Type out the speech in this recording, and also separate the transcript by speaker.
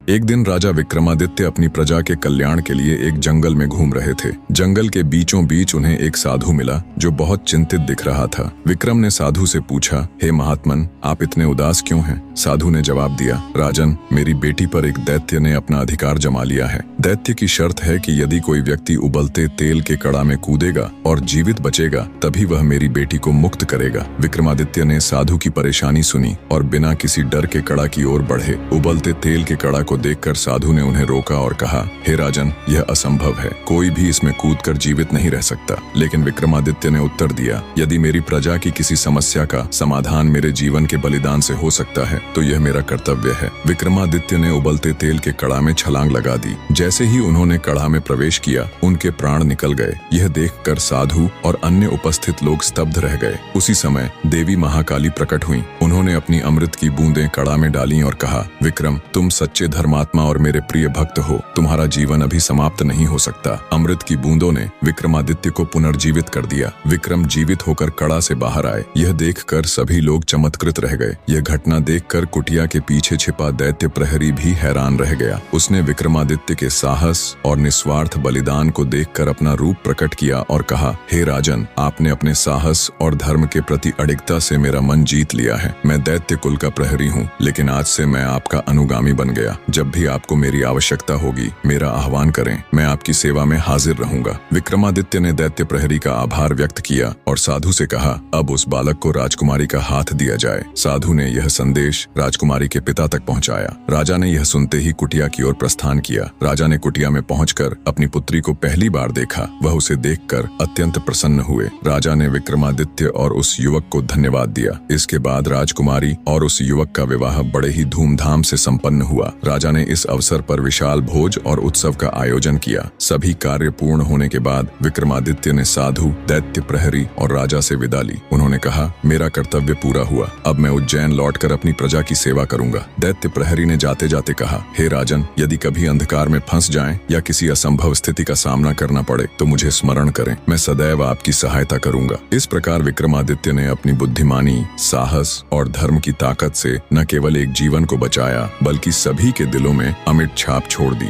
Speaker 1: एक दिन राजा विक्रमादित्य अपनी प्रजा के कल्याण के लिए एक जंगल में घूम रहे थे। जंगल के बीचों बीच उन्हें एक साधु मिला जो बहुत चिंतित दिख रहा था। विक्रम ने साधु से पूछा, हे महात्मन, आप इतने उदास क्यों हैं? साधु ने जवाब दिया, राजन, मेरी बेटी पर एक दैत्य ने अपना अधिकार जमा लिया है। दैत्य की शर्त है कि यदि कोई व्यक्ति उबलते तेल के कड़ा में कूदेगा और जीवित बचेगा तभी वह मेरी बेटी को मुक्त करेगा। विक्रमादित्य ने साधु की परेशानी सुनी और बिना किसी डर के कड़ा की ओर बढ़े। उबलते तेल के कड़ा को देखकर साधु ने उन्हें रोका और कहा, हे राजन, यह असंभव है, कोई भी इसमें कूदकर जीवित नहीं रह सकता। लेकिन विक्रमादित्य ने उत्तर दिया, यदि मेरी प्रजा की किसी समस्या का समाधान मेरे जीवन के बलिदान से हो सकता है तो यह मेरा कर्तव्य है। विक्रमादित्य ने उबलते तेल के कड़ा में छलांग लगा दी। जैसे ही उन्होंने कड़ा में प्रवेश किया, उनके प्राण निकल गए। यह देखकर साधु और अन्य उपस्थित लोग स्तब्ध रह गए। उसी समय देवी महाकाली प्रकट हुई। उन्होंने अपनी अमृत की बूंदें कड़ा में डाली और कहा, विक्रम, तुम सच्चे धर्मात्मा और मेरे प्रिय भक्त हो, तुम्हारा जीवन अभी समाप्त नहीं हो सकता। अमृत की बूंदों ने विक्रमादित्य को पुनर्जीवित कर दिया। विक्रम जीवित होकर कड़ा से बाहर आए। यह देखकर सभी लोग चमत्कृत रह गए। यह घटना देखकर कुटिया के पीछे छिपा दैत्य प्रहरी भी हैरान रह गया। उसने विक्रमादित्य के साहस और निस्वार्थ बलिदान को देखकर अपना रूप प्रकट किया और कहा, हे राजन, आपने अपने साहस और धर्म के प्रति अडिगता से मेरा मन जीत लिया है। मैं दैत्य कुल का प्रहरी हूँ, लेकिन आज से मैं आपका अनुगामी बन गया। जब भी आपको मेरी आवश्यकता होगी, मेरा आह्वान करें, मैं आपकी सेवा में हाजिर रहूंगा। विक्रमादित्य ने दैत्य प्रहरी का आभार व्यक्त किया और साधु से कहा, अब उस बालक को राजकुमारी का हाथ दिया जाए। साधु ने यह संदेश राजकुमारी के पिता तक पहुंचाया। राजा ने यह सुनते ही कुटिया की ओर प्रस्थान किया। राजा ने कुटिया में पहुंचकर अपनी पुत्री को पहली बार देखा। वह उसे देखकर अत्यंत प्रसन्न हुए। राजा ने विक्रमादित्य और उस युवक को धन्यवाद दिया। इसके बाद राजकुमारी और उस युवक का विवाह बड़े ही धूमधाम से संपन्न हुआ। राजा ने इस अवसर पर विशाल भोज और उत्सव का आयोजन किया। सभी कार्य पूर्ण होने के बाद विक्रमादित्य ने साधु, दैत्य प्रहरी और राजा से विदा ली। उन्होंने कहा, मेरा कर्तव्य पूरा हुआ, अब मैं उज्जैन लौटकर अपनी प्रजा की सेवा करूंगा। दैत्य प्रहरी ने जाते जाते कहा, हे राजन, यदि कभी अंधकार में फंस जाएं या किसी असंभव स्थिति का सामना करना पड़े तो मुझे स्मरण करें, मैं सदैव आपकी सहायता करूंगा। इस प्रकार विक्रमादित्य ने अपनी बुद्धिमानी, साहस और धर्म की ताकत से न केवल एक जीवन को बचाया बल्कि सभी के दिलों में अमिट छाप छोड़ दी।